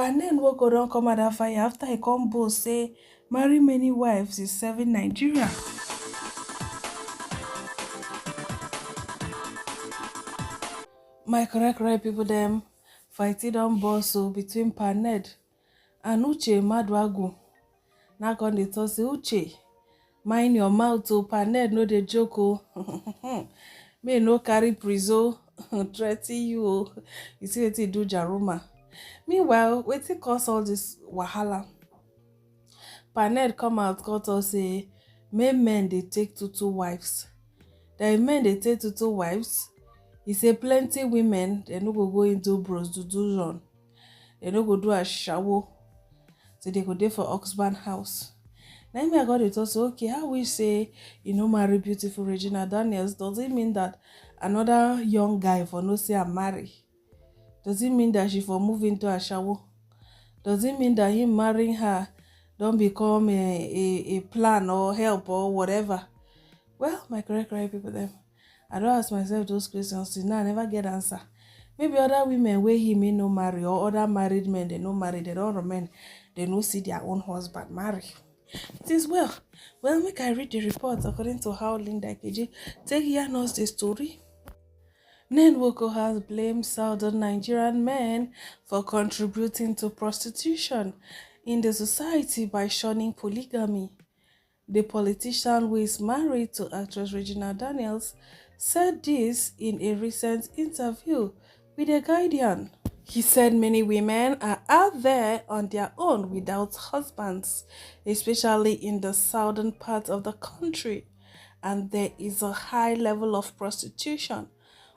Ned Nwoko don't come out that fire after he come boast say marry many wives is serving Nigeria. My correct right people them fighting on boss so between Ned and Uche Madwagu. Now come dey talk say Uche, mind your mouth o, Ned no dey joke o. May no carry prizo threaten you o. You see wetin he do Jaruma. Meanwhile, wetin cause all this wahala? Ned come out come talk say make men dey take two wives. That if men dey take two wives, he say plenty women they no go into prostitution. They no go do a shower. So they go there for husband house. Now me I got to talk say okay, how we say marry beautiful Regina Daniels, does it mean that another young guy for no say I'm marry? Does it mean that she for move into a shower? Does it mean that him marrying her don't become a plan or help or whatever? Well, my correct people them, I don't ask myself those questions till now I never get answer. Maybe other women where he may no marry, or other married men they no marry, they don't remain, they no see their own husband marry. It is well. Well, make I read the report according to how Linda KG take hear us the story. Nedwoko has blamed southern Nigerian men for contributing to prostitution in the society by shunning polygamy. The politician who is married to actress Regina Daniels said this in a recent interview with The Guardian. He said many women are out there on their own without husbands, especially in the southern part of the country, and there is a high level of prostitution.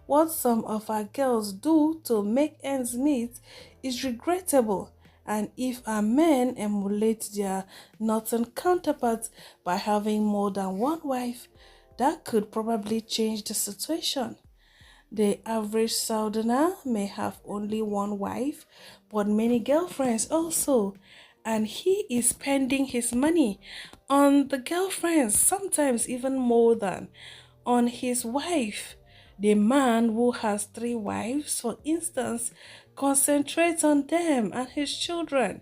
What some of our girls do to make ends meet is regrettable, and if our men emulate their northern counterparts by having more than one wife, that could probably change the situation. The average southerner may have only one wife, but many girlfriends also, and he is spending his money on the girlfriends, sometimes even more than on his wife. The man who has 3 wives, for instance, concentrates on them and his children.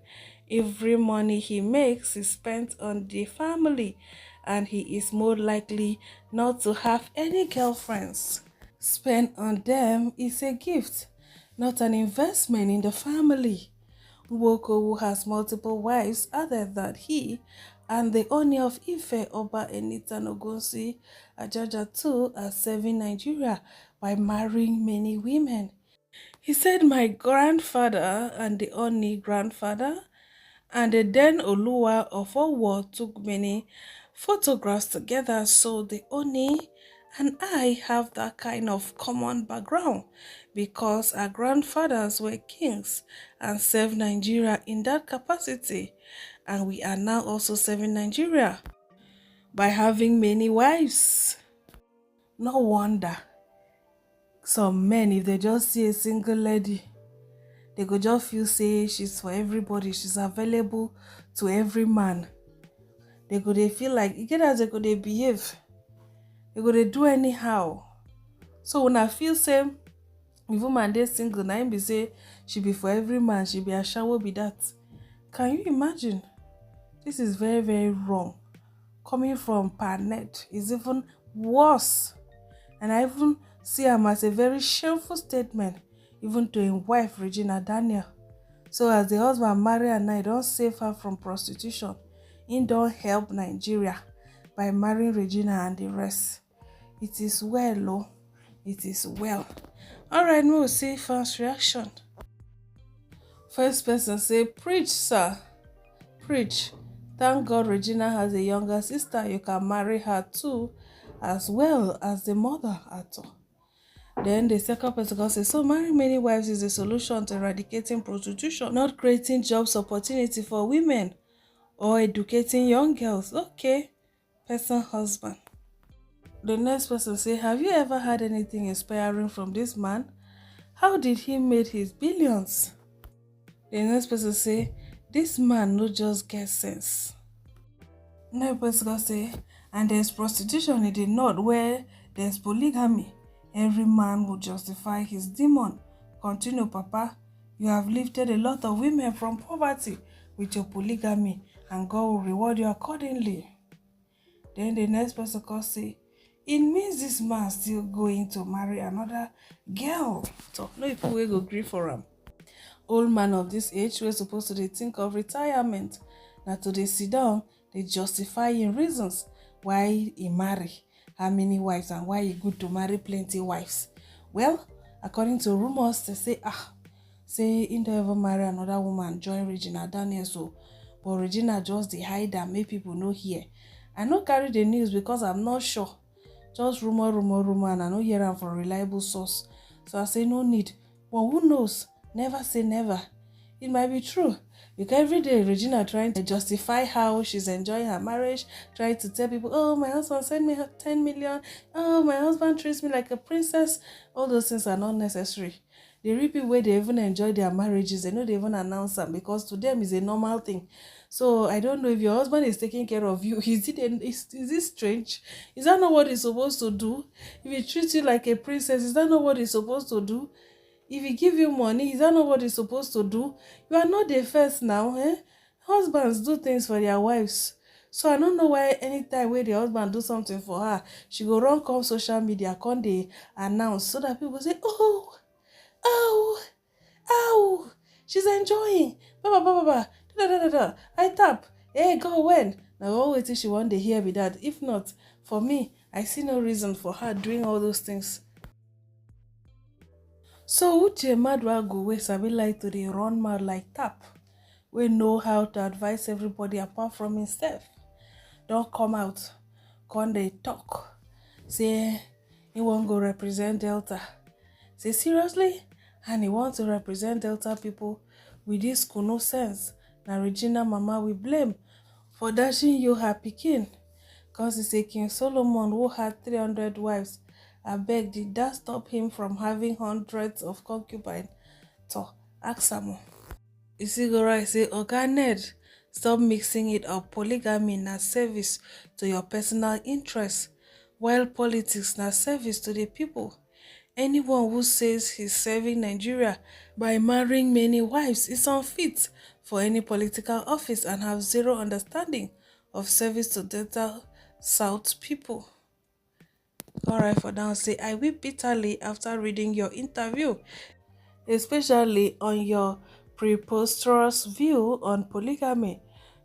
Every money he makes is spent on the family, and he is more likely not to have any girlfriends. Spent on them is a gift, not an investment in the family. Nwoko, who has multiple wives, added that he and the owner of Ife, Oba Enita Nogunsi Ajaja too, are serving Nigeria by marrying many women. He said, my grandfather and the Oni grandfather and the then Oluwa of Owo took many photographs together, so the Oni and I have that kind of common background because our grandfathers were kings and served Nigeria in that capacity, and we are now also serving Nigeria by having many wives. No wonder some men, if they just see a single lady, they go just feel say she's for everybody, she's available to every man. They go they feel like, you get as they go they behave, they go they do anyhow. So when I feel same, if woman they single, now be say she be for every man, she be a shower be that. Can you imagine? This is very, very wrong. Coming from Ned is even worse. And I even see him as a very shameful statement, even to his wife, Regina Daniel. So as the husband marry and I don't save her from prostitution, he don't help Nigeria by marrying Regina and the rest. It is well, oh, it is well. Alright, we'll see first reaction. First person say, preach, sir. Preach. Thank God Regina has a younger sister. You can marry her too, as well as the mother at all. Then the second person says, so marrying many wives is a solution to eradicating prostitution, not creating jobs opportunity for women or educating young girls. Okay, person husband. The next person say, have you ever had anything inspiring from this man? How did he make his billions? The next person say, this man no just get sense. Next person say, and there's prostitution in the north where there's polygamy. Every man will justify his demon. Continue, Papa. You have lifted a lot of women from poverty with your polygamy, and God will reward you accordingly. Then the next person can say, it means this man still going to marry another girl. So no people will go grieve for him. Old man of this age, we're supposed to think of retirement. Now to dey sit down, they justify in reasons why he marry, how many wives, and why he good to marry plenty wives. Well, according to rumors, they say he don't ever marry another woman, join Regina Daniels. So, but Regina just dey hide and make people know here. I no carry the news because I'm not sure. Just rumor, and I no hear am from reliable source. So I say no need. But who knows? Never say never. It might be true. Because every day Regina trying to justify how she's enjoying her marriage, trying to tell people, oh, my husband sent me 10 million. Oh, my husband treats me like a princess. All those things are not necessary. The real people where they even enjoy their marriages, they know they even announce them because to them is a normal thing. So I don't know if your husband is taking care of you. Is it strange? Is that not what he's supposed to do? If he treats you like a princess, is that not what he's supposed to do? If he give you money, is that not what he's supposed to do? You are not the first now, eh? Husbands do things for their wives. So I don't know why anytime where the husband do something for her, she go run come social media, come they announce so that people say, oh, she's enjoying. I tap. Hey, go when? Now always she want to hear me that. If not, for me, I see no reason for her doing all those things. So Uche Madwago wey sabi like to dey run mouth like tap, wey know how to advise everybody apart from himself, don come out, come dey talk, say he wan go represent Delta. Say seriously? And he want to represent Delta people with this kuno sense. Na Regina mama we blame for dashing you her pikin. Cause he say King Solomon, who had 300 wives, abeg, did that stop him from having hundreds of concubines? So, ask am. You see, go right, say, Oga Ned, stop mixing it up. Polygamy na service to your personal interests, while politics na service to the people. Anyone who says he's serving Nigeria by marrying many wives is unfit for any political office and have zero understanding of service to Delta South people. Alright, for now, say, I weep bitterly after reading your interview, especially on your preposterous view on polygamy.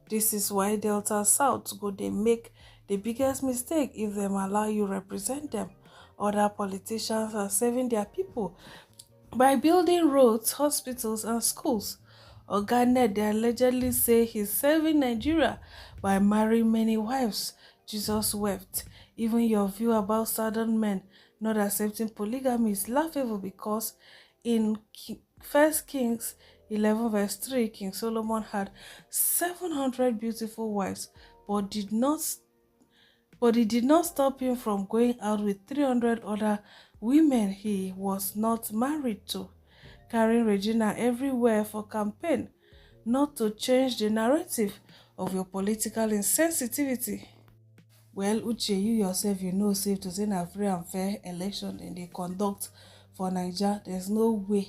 This is why Delta South go they make the biggest mistake if them allow you represent them. Other politicians are saving their people by building roads, hospitals, and schools. Oga Ned, they allegedly say he's serving Nigeria by marrying many wives. Jesus wept. Even your view about southern men not accepting polygamy is laughable because in 1 Kings 11 verse 3, King Solomon had 700 beautiful wives, but it did not stop him from going out with 300 other women he was not married to, carrying Regina everywhere for campaign, not to change the narrative of your political insensitivity. Well, Uche, you yourself, you know, safe to say a free and fair election in the conduct for Niger. There's no way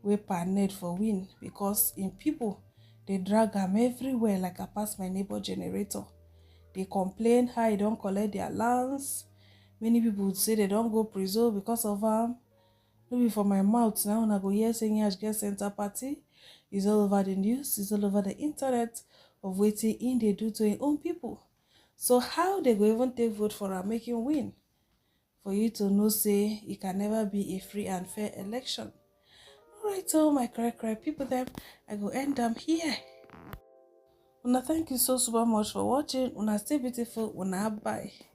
pr0 for win because in people, they drag them everywhere like I pass my neighbor generator. They complain how they don't collect their lands. Many people would say they don't go pr0 because of them. Maybe for my mouth now, when I go here saying I get center party, it's all over the news, it's all over the internet of waiting in they do to their own people. So how they go even take vote for am make him win? For you to know say it can never be a free and fair election. Alright, so my correct people them, I go end them here. Una thank you so super much for watching. Una stay beautiful. Una bye.